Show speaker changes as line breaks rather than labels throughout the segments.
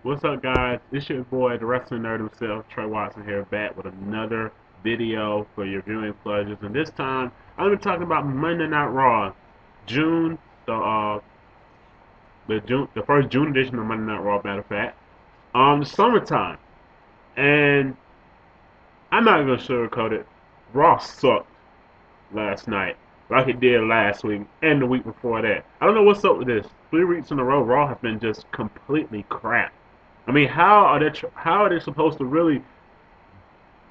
What's up, guys? It's your boy, the wrestling nerd himself, Trey Watson here, back with another video for your viewing pleasures. And this time, I'm going to be talking about Monday Night Raw, June, the first June edition of Monday Night Raw. Matter of fact, the summertime, and I'm not going to sugarcoat it. Raw sucked last night, like it did last week and the week before that. I don't know what's up with this. 3 weeks in a row, Raw has been just completely crap. I mean, how are they supposed to really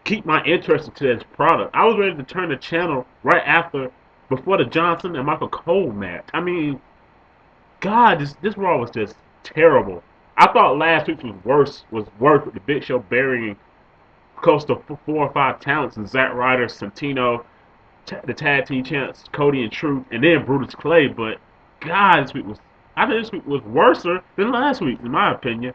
keep my interest into this product? I was ready to turn the channel right after, before the Johnson and Michael Cole match. I mean, God, this Raw was just terrible. I thought last week was worse with the Big Show burying close to 4 or 5 talents in Zack Ryder, Santino, the tag team champs Cody and Truth, and then Brutus Clay. But God, I think this week was worse than last week, in my opinion.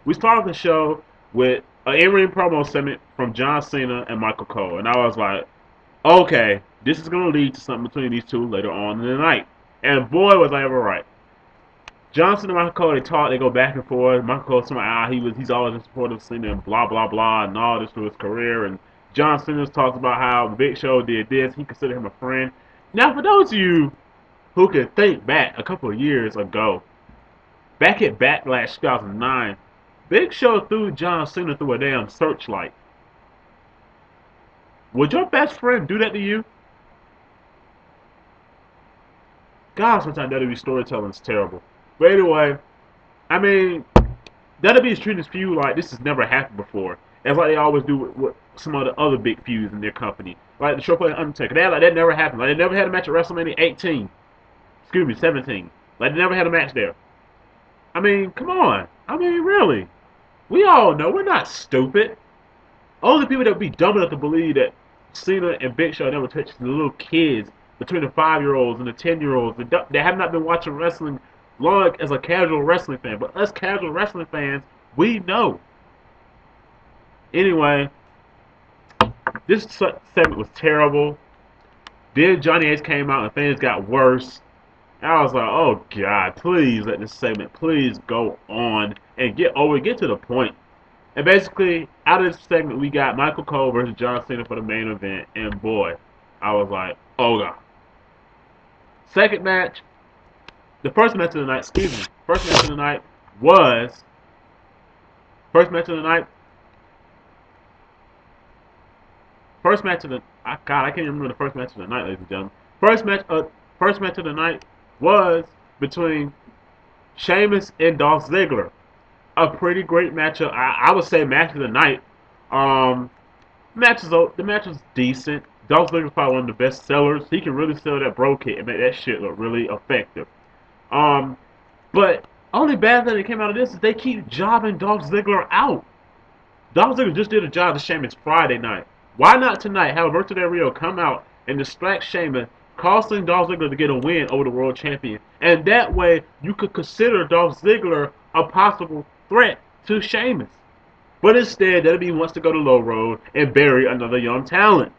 We started the show with an in-ring promo segment from John Cena and Michael Cole, and I was like, okay, this is gonna lead to something between these two later on in the night. And boy, was I ever right. Johnson and Michael Cole, they talk, they go back and forth. Michael Cole saying, he's always in support of Cena and blah blah blah and all this through his career. And John Cena talks about how the Big Show did this. He considered him a friend. Now, for those of you who can think back a couple of years ago, back at Backlash 2009, Big Show threw John Cena through a damn searchlight. Would your best friend do that to you? God, sometimes WWE storytelling is terrible. But anyway, I mean, WWE is treating this feud like this has never happened before. It's like they always do with some of the other big feuds in their company. Like the Triple H and Undertaker. They act like that never happened. Like they never had a match at WrestleMania 18. Excuse me, 17. Like they never had a match there. I mean, come on. I mean, really. We all know we're not stupid. Only people that would be dumb enough to believe that Cena and Big Show never touched the little kids between the 5-year-olds and the 10-year-olds that have not been watching wrestling long as a casual wrestling fan. But us casual wrestling fans, we know. Anyway, this segment was terrible. Then Johnny Ace came out and things got worse. I was like, oh God, please let this segment please go on and get to the point. And basically, out of this segment, we got Michael Cole versus John Cena for the main event. And boy, I was like, oh God. Second match, the first match of the night, excuse me, first match of the night was, first match of the night, first match of the, God, I can't remember the first match of the night, ladies and gentlemen. First match of the night was between Sheamus and Dolph Ziggler. A pretty great matchup. I would say match of the night. Um, the match was decent. Dolph Ziggler's probably one of the best sellers. He can really sell that bro kit and make that shit look really effective. Um, but only bad thing that came out of this is they keep jobbing Dolph Ziggler out. Dolph Ziggler just did a job to Sheamus Friday night. Why not tonight have Alberto Del Rio come out and distract Sheamus, costing Dolph Ziggler to get a win over the world champion? And that way, you could consider Dolph Ziggler a possible threat to Sheamus. But instead, WWE wants to go the low road and bury another young talent.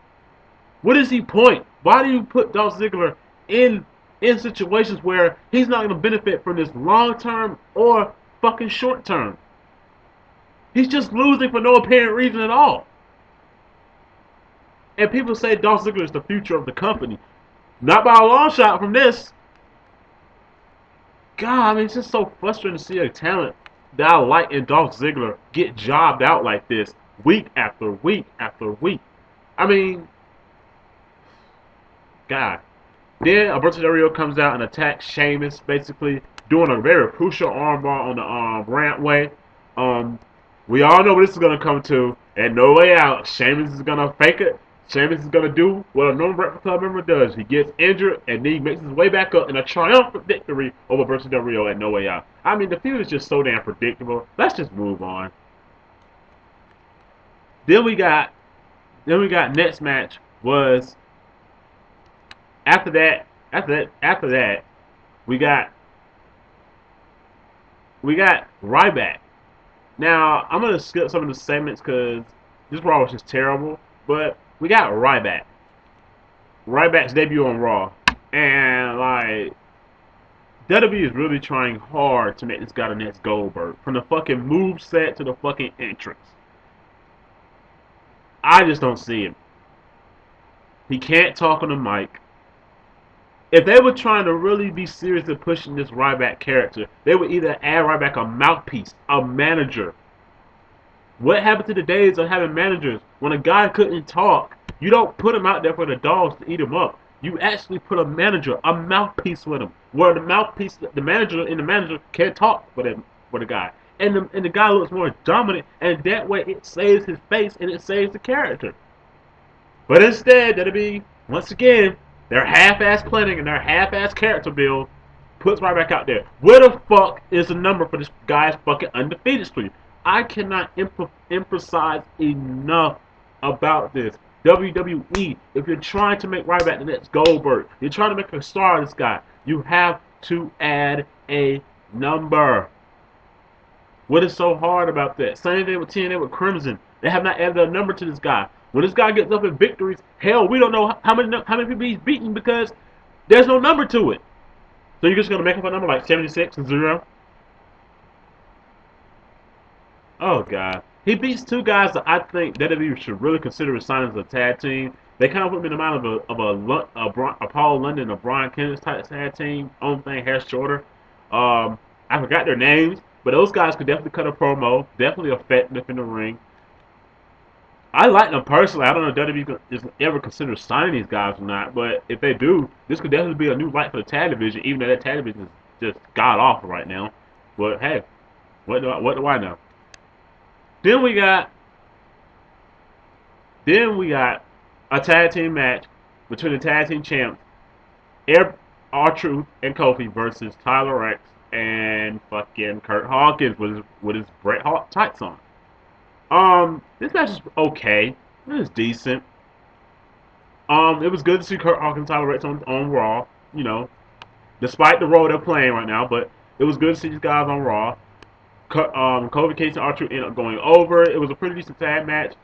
What is the point? Why do you put Dolph Ziggler in situations where he's not going to benefit from this long term or fucking short term? He's just losing for no apparent reason at all. And people say Dolph Ziggler is the future of the company. Not by a long shot from this. God, I mean, it's just so frustrating to see a talent that I like in Dolph Ziggler get jobbed out like this week after week after week. I mean, God. Then Alberto Del Rio comes out and attacks Sheamus, basically doing a very crucial armbar on the rampway. We all know what this is going to come to. And no way out. Sheamus is going to fake it. Sheamus is going to do what a normal Breakfast Club member does. He gets injured and then he makes his way back up in a triumphant victory over Alberto Del Rio at No Way Out. I mean, the feud is just so damn predictable. Let's just move on. Then we got next match was after that we got Ryback. Now I'm gonna skip some of the segments because this Raw was just terrible. But we got Ryback's debut on Raw, and like WWE is really trying hard to make this guy the next Goldberg. From the fucking move set to the fucking entrance. I just don't see him. He can't talk on the mic. If they were trying to really be serious in pushing this Ryback character, they would either add Ryback a mouthpiece, a manager. What happened to the days of having managers? When a guy couldn't talk, you don't put him out there for the dogs to eat him up. You actually put a manager, a mouthpiece with him, where the mouthpiece, the manager and the manager can't talk for the guy, and the guy looks more dominant, and that way it saves his face and it saves the character. But instead, that'll be once again their half-ass planning and their half-ass character build puts right back out there. Where the fuck is the number for this guy's fucking undefeated streak? I cannot emphasize enough about this. WWE, if you're trying to make Ryback the next Goldberg, you're trying to make a star of this guy, you have to add a number. What is so hard about that? Same thing with TNA with Crimson. They have not added a number to this guy. When this guy gets up in victories, hell, we don't know how many people he's beaten because there's no number to it. So you're just gonna make up a number like 76 and 0? Oh god, he beats two guys that I think WWE should really consider signing as a tag team. They kind of put him in the mind of a Paul London or Brian Kendrick type tag team. Only thing, hair shorter. I forgot their names, but those guys could definitely cut a promo. Definitely effective in the ring. I like them personally. I don't know if WWE is ever consider signing these guys or not, but if they do, this could definitely be a new light for the tag division, even though that tag division is just god awful right now. But hey, what do I know? Then we got then we got a tag team match between the tag team champs, R-Truth and Kofi versus Tyler Rex and fucking Kurt Hawkins with his Bret Hart tights on. This match is okay. It was decent. It was good to see Kurt Hawkins and Tyler Rex on Raw. You know, despite the role they're playing right now, but it was good to see these guys on Raw. Kofi Kingston and R-Truth ended up going over. It was a pretty decent tag match.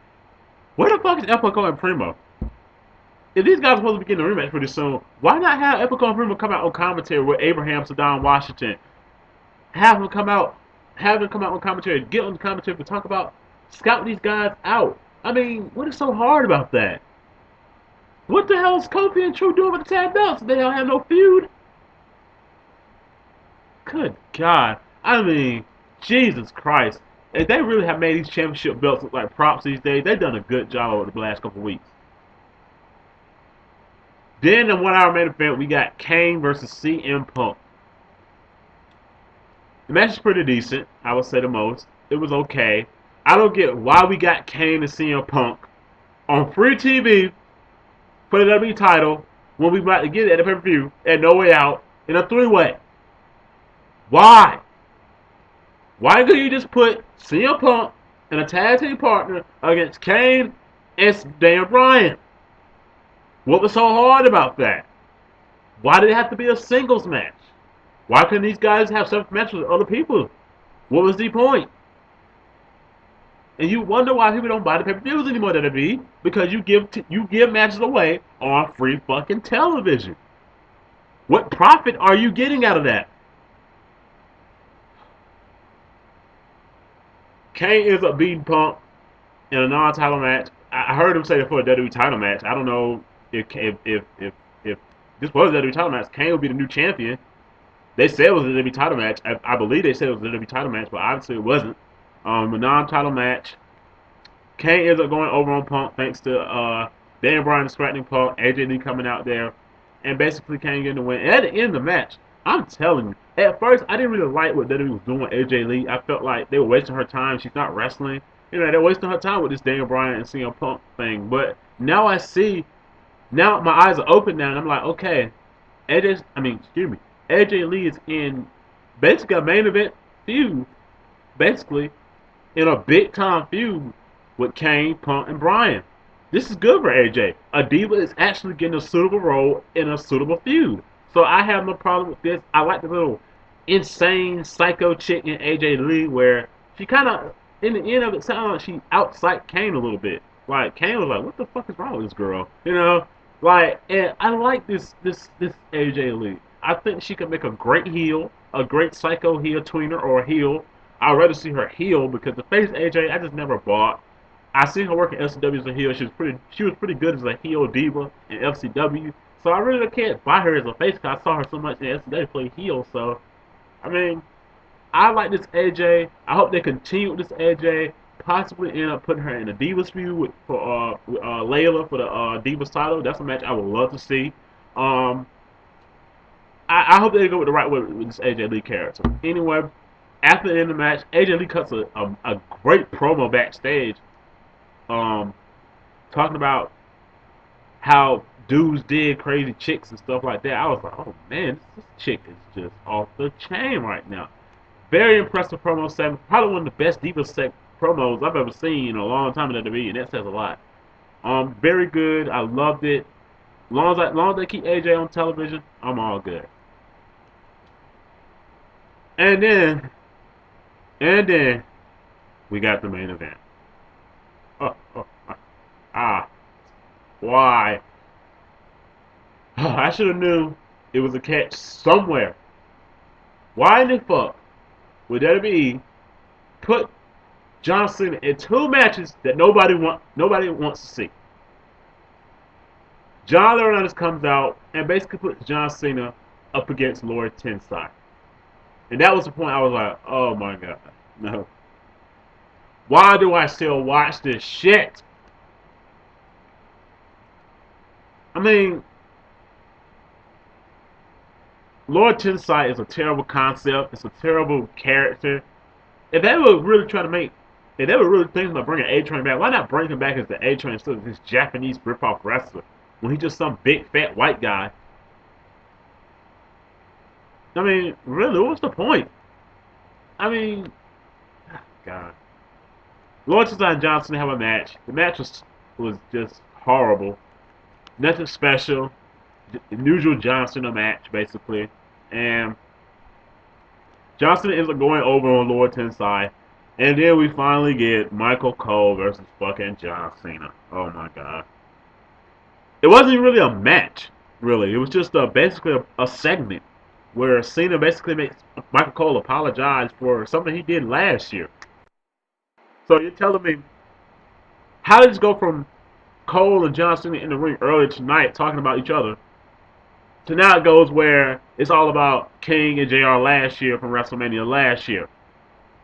Where the fuck is Epico and Primo? If these guys are supposed to be getting a rematch pretty soon, why not have Epico and Primo come out on commentary with Abraham Saddam Washington? Have them come out on commentary, get on the commentary to talk about scout these guys out. I mean, what is so hard about that? What the hell is Kofi and True doing with the tag belts? They don't have no feud. Good God. I mean, Jesus Christ. If they really have made these championship belts look like props these days, they've done a good job over the last couple of weeks. Then in 1 hour main event, we got Kane versus CM Punk. The match is pretty decent, I would say the most. It was okay. I don't get why we got Kane and CM Punk on free TV for the WWE title when we about to get it at the pay-per-view at No Way Out in a three-way. Why? Why couldn't you just put CM Punk and a tag team partner against Kane and Dan Bryan? What was so hard about that? Why did it have to be a singles match? Why couldn't these guys have separate matches with other people? What was the point? And you wonder why people don't buy the pay-per-views anymore, WWE, because you give matches away on free fucking television. What profit are you getting out of that? Kane ends up beating Punk in a non-title match. I heard him say it for a WWE title match. I don't know if this was a WWE title match. Kane will be the new champion. They said it was a WWE title match. I believe they said it was a WWE title match, but obviously it wasn't. A non-title match. Kane ends up going over on Punk thanks to Dan Bryan distracting Punk, AJ Lee coming out there, and basically Kane getting the win. And at the end of the match, I'm telling you, at first I didn't really like what WWE was doing with AJ Lee. I felt like they were wasting her time. She's not wrestling. You know, they're wasting her time with this Dan Bryan and CM Punk thing. But now I see, now my eyes are open now, and I'm like, okay, AJ Lee is in basically a main event feud, basically in a big time feud with Kane, Punk, and Bryan. This is good for AJ. A diva is actually getting a suitable role in a suitable feud. So I have no problem with this. I like the little insane psycho chick in AJ Lee where she kind of, in the end of it, sounded like she outside Kane a little bit. Like Kane was like, "What the fuck is wrong with this girl?" You know, like, and I like this AJ Lee. I think she could make a great heel, a great psycho heel tweener or a heel. I'd rather see her heel because the face AJ I just never bought. I seen her work in FCW as a heel. She was pretty good as a heel diva in FCW. So I really can't buy her as a face because I saw her so much in FCW play heel. So I mean, I like this AJ. I hope they continue with this AJ. Possibly end up putting her in a Divas feud with Layla for the Divas title. That's a match I would love to see. Um, I hope they go with the right way with this AJ Lee character. Anyway, after the end of the match, AJ Lee cuts a great promo backstage, um, talking about how dudes did crazy chicks and stuff like that. I was like, oh man, this chick is just off the chain right now. Very impressive promo segment. Probably one of the best Diva sec promos I've ever seen in a long time in the WWE, and that says a lot. Very good. I loved it. Long as they keep AJ on television, I'm all good. And then, and then we got the main event. Oh, oh, ah, why? I should have knew it was a catch somewhere. Why in the fuck would WWE put John Cena in two matches that nobody wants to see? John Laurinaitis comes out and basically puts John Cena up against Lord Tensai. And that was the point I was like, oh my god, no. Why do I still watch this shit? I mean, Lord Tensai is a terrible concept. It's a terrible character. If they were really trying to make, if they were really thinking about bringing A-Train back, why not bring him back as the A-Train instead of this Japanese rip-off wrestler when he's just some big fat white guy? I mean, really, what's the point? I mean, God. Lord Tensai and John Cena have a match. The match was just horrible. Nothing special. The usual John Cena match, basically. And John Cena ends up going over on Lord Tensai. And then we finally get Michael Cole versus fucking John Cena. Oh my god. It wasn't really a match, really. It was just basically a segment where Cena basically makes Michael Cole apologize for something he did last year. So you're telling me, how did this go from Cole and John Cena in the ring earlier tonight talking about each other to now it goes where it's all about King and JR last year from WrestleMania last year?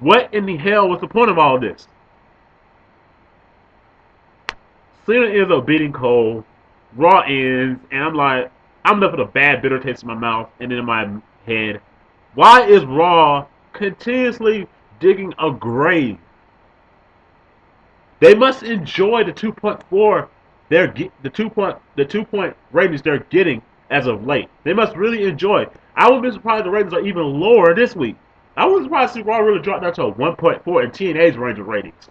What in the hell was the point of all this? Cena ends up beating Cole, Raw ends, and I'm like, I'm left with a bad bitter taste in my mouth and in my head. Why is Raw continuously digging a grave? They must enjoy the 2.4 the 2 point ratings they're getting as of late. They must really enjoy. I wouldn't be surprised the ratings are even lower this week. I wouldn't be surprised to see Raw really drop down to a 1.4 in TNA's range of ratings.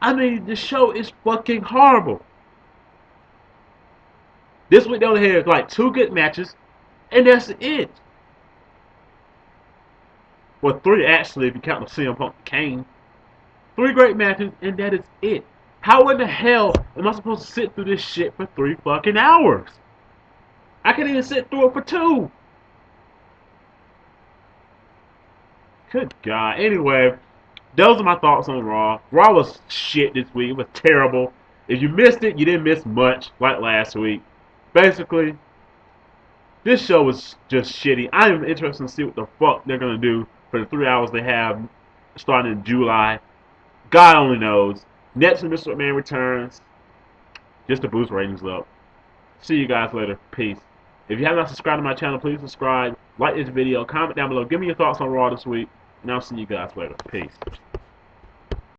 I mean, the show is fucking horrible. This week they only had like 2 good matches, and that's it. Well, 3 actually if you count the CM Punk Kane. 3 great matches, and that is it. How in the hell am I supposed to sit through this shit for 3 fucking hours? I can't even sit through it for 2. Good God. Anyway, those are my thoughts on Raw. Raw was shit this week. It was terrible. If you missed it, you didn't miss much like last week. Basically, this show was just shitty. I am interested to see what the fuck they're going to do for the 3 hours they have starting in July. God only knows. Next, Mr. McMahon returns just to boost ratings up. See you guys later. Peace. If you have not subscribed to my channel, please subscribe. Like this video. Comment down below. Give me your thoughts on Raw this week. And I'll see you guys later. Peace.